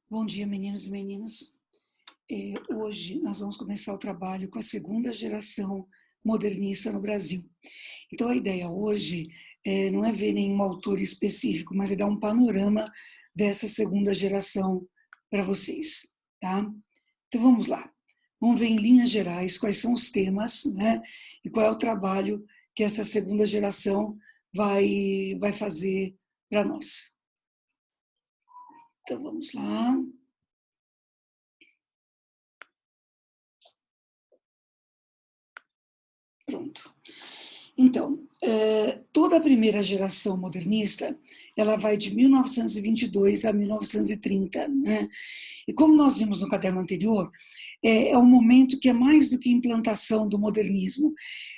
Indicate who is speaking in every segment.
Speaker 1: Bom dia, meninos e meninas. Hoje nós vamos começar o trabalho com a segunda geração modernista no Brasil. Então a ideia hoje não é ver nenhum autor específico, mas é dar um panorama dessa segunda geração para vocês, tá? Então vamos lá. Vamos ver em linhas gerais quais são os temas, né? E qual é o trabalho que essa segunda geração vai fazer para nós. Então vamos lá. Pronto. Então, toda a primeira geração modernista, ela vai de 1922 a 1930, né? E como nós vimos no caderno anterior, um momento que é mais do que implantação do modernismo,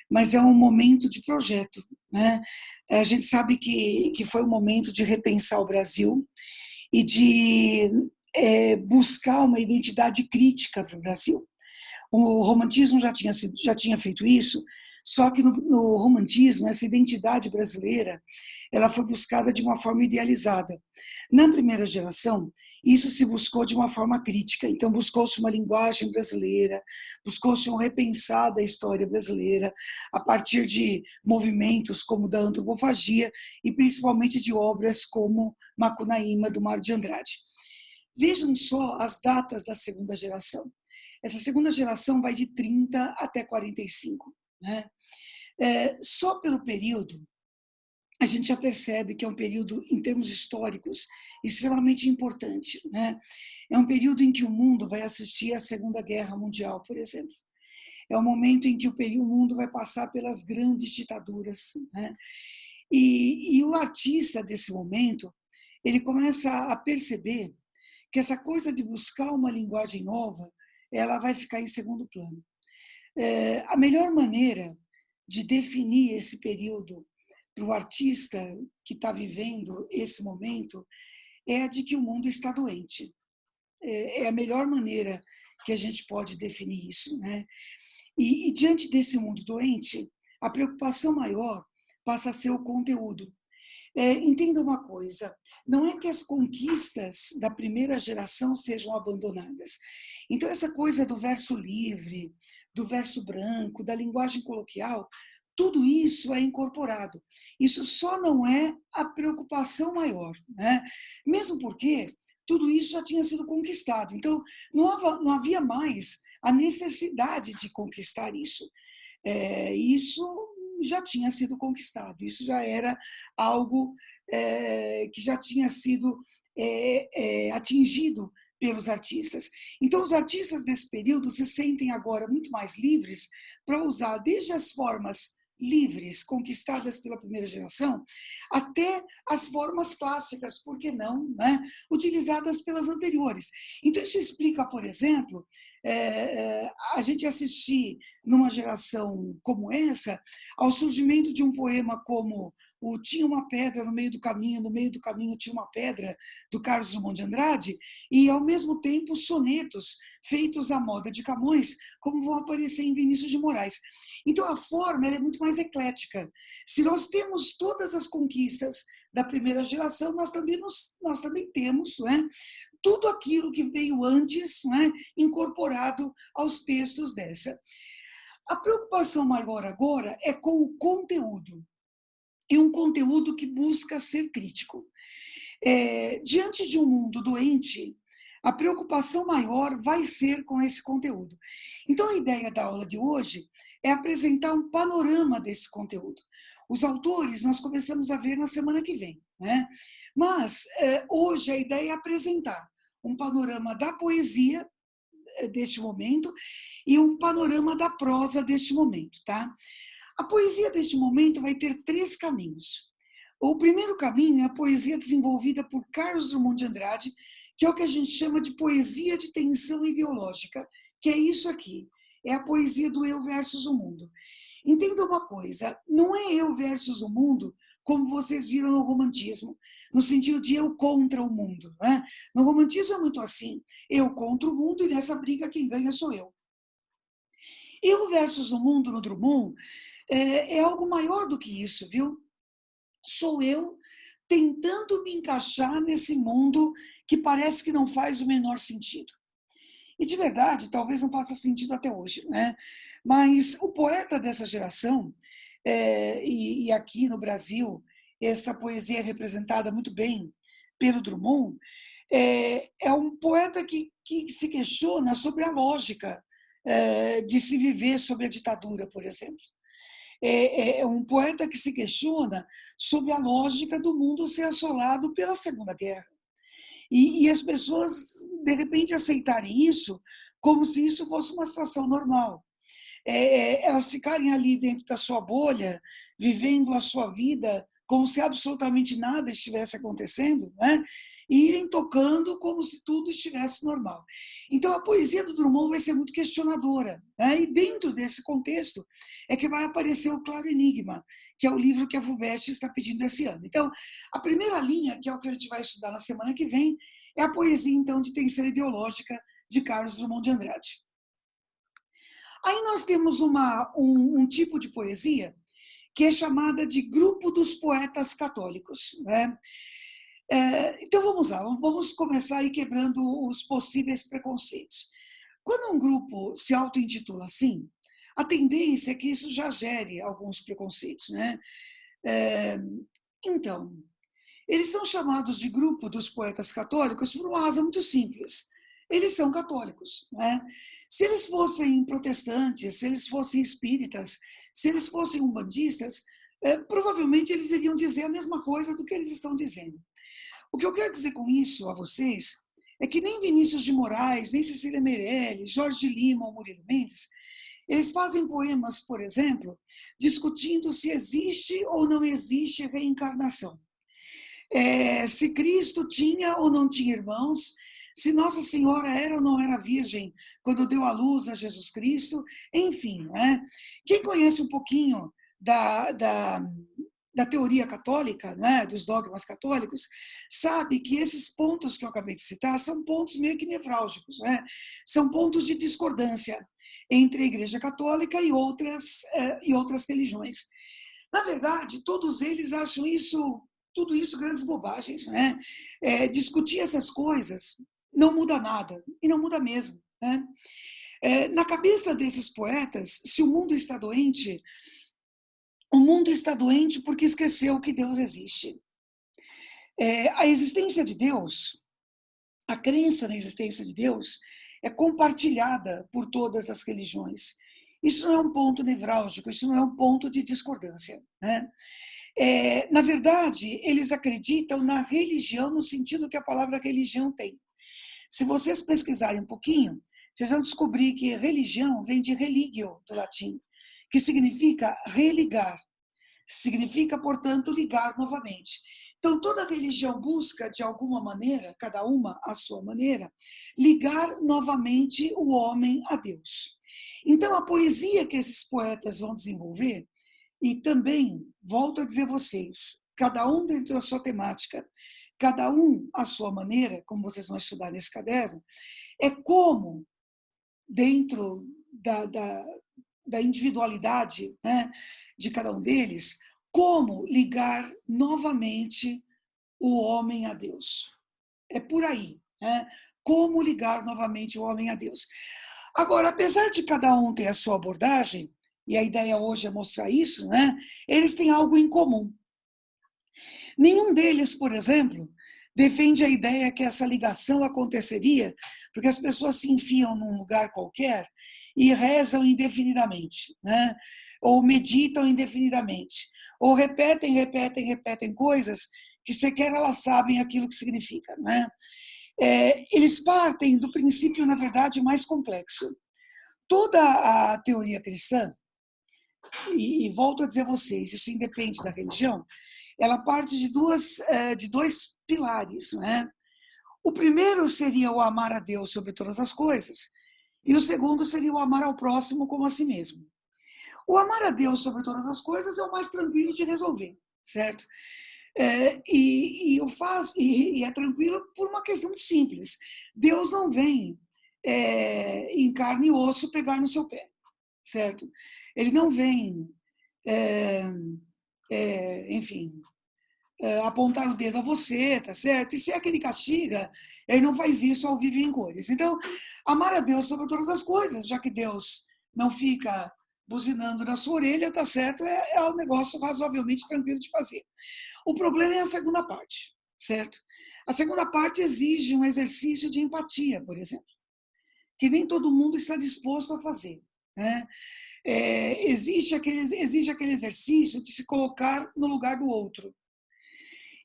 Speaker 1: mas é um momento de projeto, né? A gente sabe que foi um momento de repensar o Brasil e de buscar uma identidade crítica para o Brasil. O romantismo já tinha feito isso, só que no romantismo, essa identidade brasileira, ela foi buscada de uma forma idealizada. Na primeira geração, isso se buscou de uma forma crítica, então buscou-se uma linguagem brasileira, buscou-se um repensar da história brasileira, a partir de movimentos como o da antropofagia e principalmente de obras como Macunaíma, do Mário de Andrade. Vejam só as datas da segunda geração. Essa segunda geração vai de 30 até 45. Né? Só pelo período, a gente já percebe que é um período, em termos históricos, extremamente importante. Né? É um período em que o mundo vai assistir à Segunda Guerra Mundial, por exemplo. É o momento em que o mundo vai passar pelas grandes ditaduras. Né? E o artista desse momento, ele começa a perceber que essa coisa de buscar uma linguagem nova, ela vai ficar em segundo plano. A melhor maneira de definir esse período para o artista que está vivendo esse momento é a de que o mundo está doente. É a melhor maneira que a gente pode definir isso. Né? E diante desse mundo doente, a preocupação maior passa a ser o conteúdo. Entenda uma coisa, não é que as conquistas da primeira geração sejam abandonadas. Então, essa coisa do verso livre, do verso branco, da linguagem coloquial, tudo isso é incorporado. Isso só não é a preocupação maior, né? Mesmo porque tudo isso já tinha sido conquistado. Então, não havia mais a necessidade de conquistar isso. Isso já tinha sido conquistado, isso já era algo que já tinha sido atingido pelos artistas. Então, os artistas desse período se sentem agora muito mais livres para usar desde as formas livres, conquistadas pela primeira geração, até as formas clássicas, por que não, né? Utilizadas pelas anteriores. Então, isso explica, por exemplo, a gente assistir numa geração como essa, ao surgimento de um poema como o Tinha uma Pedra no meio do caminho tinha uma pedra, do Carlos Drummond de Andrade, e ao mesmo tempo sonetos feitos à moda de Camões, como vão aparecer em Vinícius de Moraes. Então a forma é muito mais eclética. Se nós temos todas as conquistas da primeira geração, nós também temos, não é, tudo aquilo que veio antes, não é, incorporado aos textos dessa. A preocupação maior agora é com o conteúdo, e um conteúdo que busca ser crítico. Diante de um mundo doente, a preocupação maior vai ser com esse conteúdo. Então, a ideia da aula de hoje é apresentar um panorama desse conteúdo. Os autores nós começamos a ver na semana que vem, né? Mas hoje a ideia é apresentar um panorama da poesia deste momento e um panorama da prosa deste momento, tá? A poesia deste momento vai ter 3 caminhos. O primeiro caminho é a poesia desenvolvida por Carlos Drummond de Andrade, que é o que a gente chama de poesia de tensão ideológica, que é isso aqui, é a poesia do eu versus o mundo. Entenda uma coisa, não é eu versus o mundo como vocês viram no romantismo, no sentido de eu contra o mundo. Né? No romantismo é muito assim, eu contra o mundo e nessa briga quem ganha sou eu. Eu versus o mundo no Drummond é algo maior do que isso, viu? Sou eu tentando me encaixar nesse mundo que parece que não faz o menor sentido. E de verdade, talvez não faça sentido até hoje, né? Mas o poeta dessa geração, e aqui no Brasil, essa poesia é representada muito bem pelo Drummond, é um poeta que se questiona sobre a lógica de se viver sob a ditadura, por exemplo. É um poeta que se questiona sobre a lógica do mundo ser assolado pela Segunda Guerra. E as pessoas, de repente, aceitarem isso como se isso fosse uma situação normal. Elas ficarem ali dentro da sua bolha, vivendo a sua vida como se absolutamente nada estivesse acontecendo, né? E irem tocando como se tudo estivesse normal. Então, a poesia do Drummond vai ser muito questionadora, né? E dentro desse contexto é que vai aparecer o Claro Enigma, que é o livro que a FUVEST está pedindo esse ano. Então, a primeira linha, que é o que a gente vai estudar na semana que vem, é a poesia, então, de tensão ideológica de Carlos Drummond de Andrade. Aí nós temos um tipo de poesia que é chamada de grupo dos poetas católicos, né? Então vamos lá, vamos começar aí quebrando os possíveis preconceitos. Quando um grupo se auto-intitula assim, a tendência é que isso já gere alguns preconceitos, né? Então, eles são chamados de grupo dos poetas católicos por uma razão muito simples. Eles são católicos, né? Se eles fossem protestantes, se eles fossem espíritas, se eles fossem umbandistas, provavelmente eles iriam dizer a mesma coisa do que eles estão dizendo. O que eu quero dizer com isso a vocês é que nem Vinícius de Moraes, nem Cecília Meirelles, Jorge de Lima ou Murilo Mendes, eles fazem poemas, por exemplo, discutindo se existe ou não existe reencarnação. Se Cristo tinha ou não tinha irmãos, se Nossa Senhora era ou não era virgem quando deu à luz a Jesus Cristo, enfim. Né? Quem conhece um pouquinho da teoria católica, né, dos dogmas católicos, sabe que esses pontos que eu acabei de citar são pontos meio que nevrálgicos, né? São pontos de discordância entre a Igreja Católica e outras religiões. Na verdade, todos eles acham tudo isso grandes bobagens, né? Discutir essas coisas não muda nada, e não muda mesmo, né? Na cabeça desses poetas, se o mundo está doente, o mundo está doente porque esqueceu que Deus existe. A existência de Deus, a crença na existência de Deus, é compartilhada por todas as religiões. Isso não é um ponto nevrálgico, isso não é um ponto de discordância, né? Na verdade, eles acreditam na religião no sentido que a palavra religião tem. Se vocês pesquisarem um pouquinho, vocês vão descobrir que religião vem de religio, do latim, que significa religar. Significa, portanto, ligar novamente. Então, toda religião busca, de alguma maneira, cada uma à sua maneira, ligar novamente o homem a Deus. Então, a poesia que esses poetas vão desenvolver, e também, volto a dizer a vocês, cada um dentro da sua temática, cada um à sua maneira, como vocês vão estudar nesse caderno, é como, dentro da individualidade, né, de cada um deles, como ligar novamente o homem a Deus. É por aí, né? Como ligar novamente o homem a Deus. Agora, apesar de cada um ter a sua abordagem, e a ideia hoje é mostrar isso, né? Eles têm algo em comum. Nenhum deles, por exemplo, defende a ideia que essa ligação aconteceria porque as pessoas se enfiam num lugar qualquer e rezam indefinidamente, né? Ou meditam indefinidamente, ou repetem coisas que sequer elas sabem aquilo que significa, né? Eles partem do princípio, na verdade, mais complexo. Toda a teoria cristã, e volto a dizer a vocês, isso independe da religião, ela parte de dois pilares, né? O primeiro seria o amar a Deus sobre todas as coisas, e o segundo seria o amar ao próximo como a si mesmo. O amar a Deus sobre todas as coisas é o mais tranquilo de resolver, certo? E é tranquilo por uma questão muito simples. Deus não vem em carne e osso pegar no seu pé, certo? Ele não vem, enfim, apontar o dedo a você, tá certo? E se é que ele castiga, ele não faz isso ao vivo em cores. Então, amar a Deus sobre todas as coisas, já que Deus não fica buzinando na sua orelha, tá certo? É um negócio razoavelmente tranquilo de fazer. O problema é a segunda parte, certo? A segunda parte exige um exercício de empatia, por exemplo, que nem todo mundo está disposto a fazer, né? Exige aquele exercício de se colocar no lugar do outro.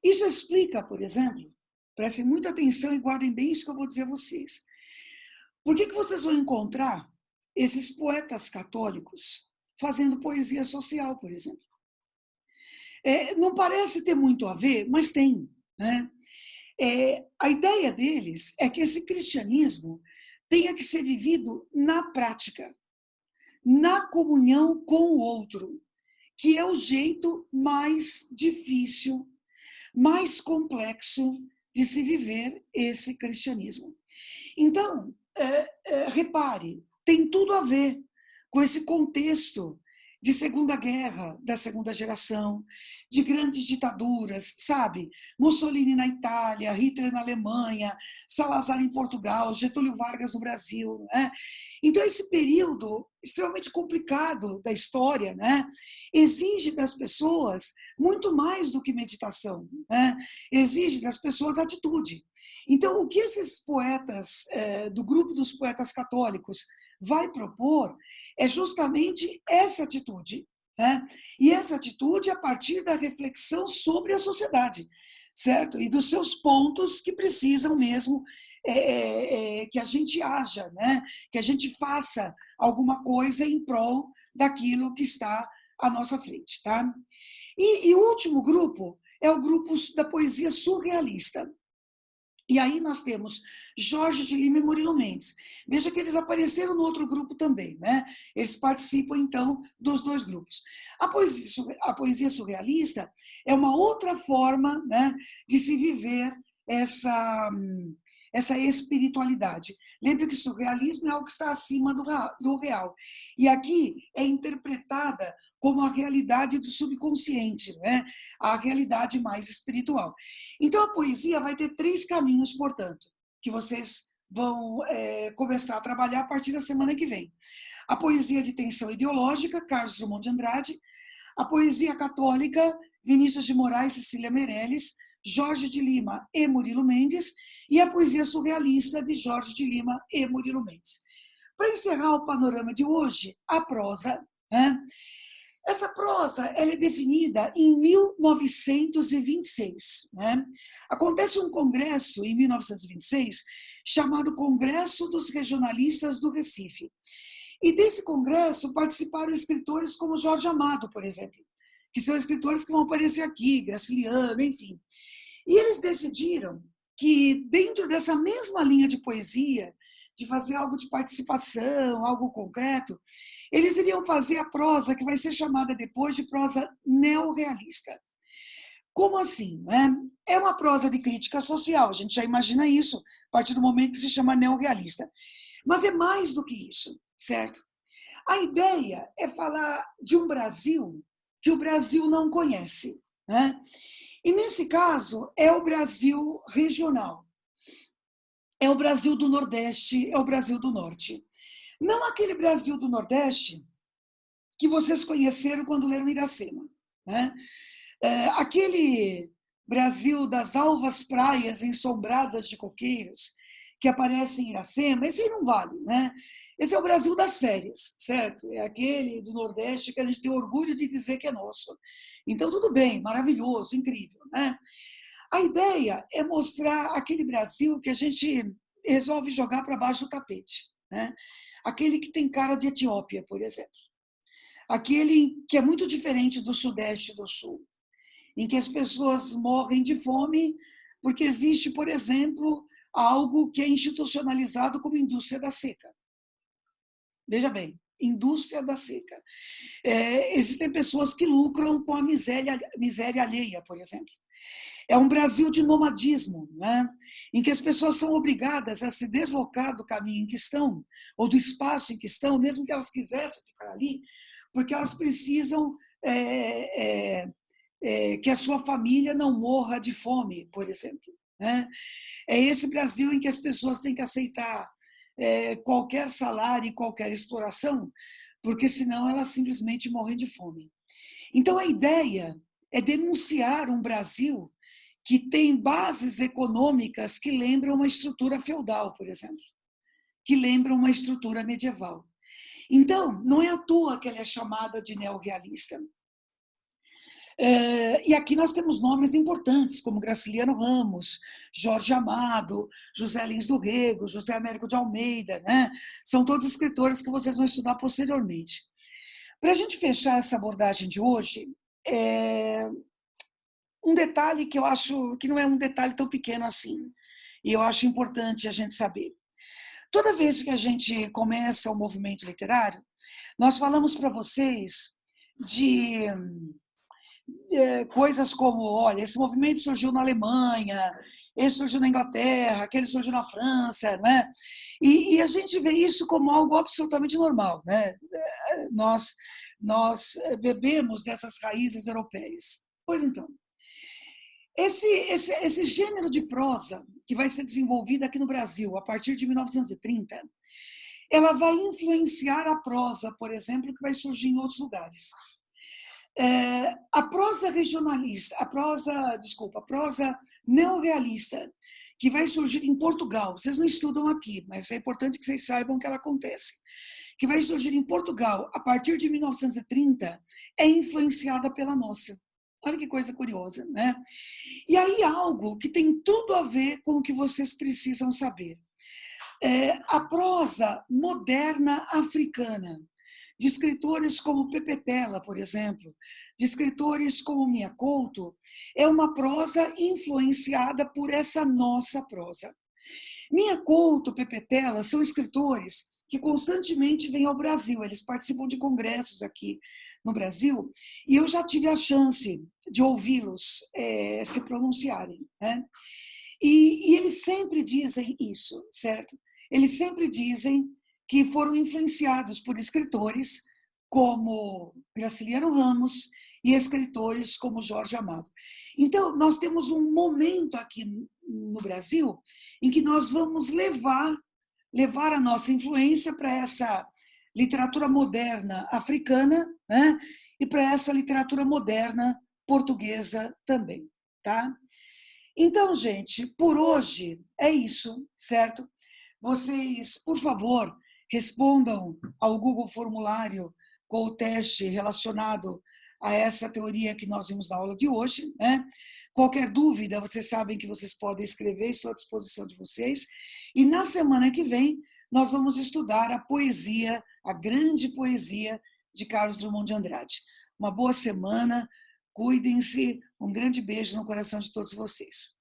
Speaker 1: Isso explica, por exemplo, prestem muita atenção e guardem bem isso que eu vou dizer a vocês. Por que vocês vão encontrar esses poetas católicos fazendo poesia social, por exemplo? Não parece ter muito a ver, mas tem, né? A ideia deles é que esse cristianismo tenha que ser vivido na prática, na comunhão com o outro, que é o jeito mais difícil, mais complexo de se viver esse cristianismo. Então, repare, tem tudo a ver com esse contexto de Segunda Guerra, da segunda geração, de grandes ditaduras, sabe? Mussolini na Itália, Hitler na Alemanha, Salazar em Portugal, Getúlio Vargas no Brasil. Né? Então, esse período extremamente complicado da história, né, exige das pessoas muito mais do que meditação, né? Exige das pessoas atitude. Então, o que esses poetas, do grupo dos poetas católicos, vai propor é justamente essa atitude, né? E essa atitude a partir da reflexão sobre a sociedade, certo? E dos seus pontos que precisam mesmo que a gente haja, né? Que a gente faça alguma coisa em prol daquilo que está à nossa frente, tá? E o último grupo é o grupo da poesia surrealista. E aí nós temos Jorge de Lima e Murilo Mendes. Veja que eles apareceram no outro grupo também, né? Eles participam, então, dos dois grupos. A poesia surrealista é uma outra forma, né, de se viver essa espiritualidade. Lembre que o surrealismo é algo que está acima do real. E aqui é interpretada como a realidade do subconsciente, né? A realidade mais espiritual. Então, a poesia vai ter 3 caminhos, portanto, que vocês vão começar a trabalhar a partir da semana que vem. A poesia de tensão ideológica, Carlos Drummond de Andrade. A poesia católica, Vinícius de Moraes, Cecília Meirelles, Jorge de Lima e Murilo Mendes. E a poesia surrealista, de Jorge de Lima e Murilo Mendes. Para encerrar o panorama de hoje, a prosa, né? Essa prosa ela é definida em 1926. Né? Acontece um congresso em 1926 chamado Congresso dos Regionalistas do Recife. E desse congresso participaram escritores como Jorge Amado, por exemplo, que são escritores que vão aparecer aqui, Graciliano, enfim. E eles decidiram que dentro dessa mesma linha de poesia, de fazer algo de participação, algo concreto, eles iriam fazer a prosa que vai ser chamada depois de prosa neorrealista. Como assim? É uma prosa de crítica social, a gente já imagina isso a partir do momento que se chama neorrealista. Mas é mais do que isso, certo? A ideia é falar de um Brasil que o Brasil não conhece, né? E nesse caso é o Brasil regional. É o Brasil do Nordeste, é o Brasil do Norte. Não aquele Brasil do Nordeste que vocês conheceram quando leram Iracema. Né? Aquele Brasil das alvas praias ensombradas de coqueiros que aparece em Iracema, esse aí não vale. Né? Esse é o Brasil das férias, certo? É aquele do Nordeste que a gente tem orgulho de dizer que é nosso. Então, tudo bem, maravilhoso, incrível. Né? A ideia é mostrar aquele Brasil que a gente resolve jogar para baixo do tapete. Né? Aquele que tem cara de Etiópia, por exemplo. Aquele que é muito diferente do Sudeste e do Sul, em que as pessoas morrem de fome porque existe, por exemplo, algo que é institucionalizado como indústria da seca. Veja bem, indústria da seca. Existem pessoas que lucram com a miséria alheia, por exemplo. É um Brasil de nomadismo, né? Em que as pessoas são obrigadas a se deslocar do caminho em que estão, ou do espaço em que estão, mesmo que elas quisessem ficar ali, porque elas precisam que a sua família não morra de fome, por exemplo, né? É esse Brasil em que as pessoas têm que aceitar qualquer salário e qualquer exploração, porque senão elas simplesmente morrem de fome. Então a ideia é denunciar um Brasil que tem bases econômicas que lembram uma estrutura feudal, por exemplo, que lembram uma estrutura medieval. Então, não é à toa que ela é chamada de neorrealista. E aqui nós temos nomes importantes, como Graciliano Ramos, Jorge Amado, José Lins do Rego, José Américo de Almeida, né? São todos escritores que vocês vão estudar posteriormente. Para a gente fechar essa abordagem de hoje, um detalhe que eu acho que não é um detalhe tão pequeno assim, e eu acho importante a gente saber. Toda vez que a gente começa o movimento literário, nós falamos para vocês de coisas como, olha, esse movimento surgiu na Alemanha, esse surgiu na Inglaterra, aquele surgiu na França, né? E a gente vê isso como algo absolutamente normal, né? Nós bebemos dessas raízes europeias. Pois então, esse gênero de prosa que vai ser desenvolvido aqui no Brasil a partir de 1930, ela vai influenciar a prosa, por exemplo, que vai surgir em outros lugares. A prosa regionalista, a prosa neorrealista, que vai surgir em Portugal, vocês não estudam aqui, mas é importante que vocês saibam que ela acontece, que vai surgir em Portugal a partir de 1930, é influenciada pela nossa. Olha que coisa curiosa, né? E aí algo que tem tudo a ver com o que vocês precisam saber. A prosa moderna africana, de escritores como Pepe Tela, por exemplo, de escritores como Mia Couto, é uma prosa influenciada por essa nossa prosa. Mia Couto, Pepe Tela são escritores que constantemente vêm ao Brasil, eles participam de congressos aqui no Brasil, e eu já tive a chance de ouvi-los se pronunciarem, né? E eles sempre dizem isso, certo? Eles sempre dizem que foram influenciados por escritores como Graciliano Ramos e escritores como Jorge Amado. Então, nós temos um momento aqui no Brasil em que nós vamos levar a nossa influência para essa literatura moderna africana, né? E para essa literatura moderna portuguesa também, tá? Então, gente, por hoje é isso, certo? Vocês, por favor, respondam ao Google Formulário com o teste relacionado a essa teoria que nós vimos na aula de hoje, né? Qualquer dúvida, vocês sabem que vocês podem escrever, estou à disposição de vocês. E na semana que vem, nós vamos estudar a poesia, a grande poesia de Carlos Drummond de Andrade. Uma boa semana, cuidem-se, um grande beijo no coração de todos vocês.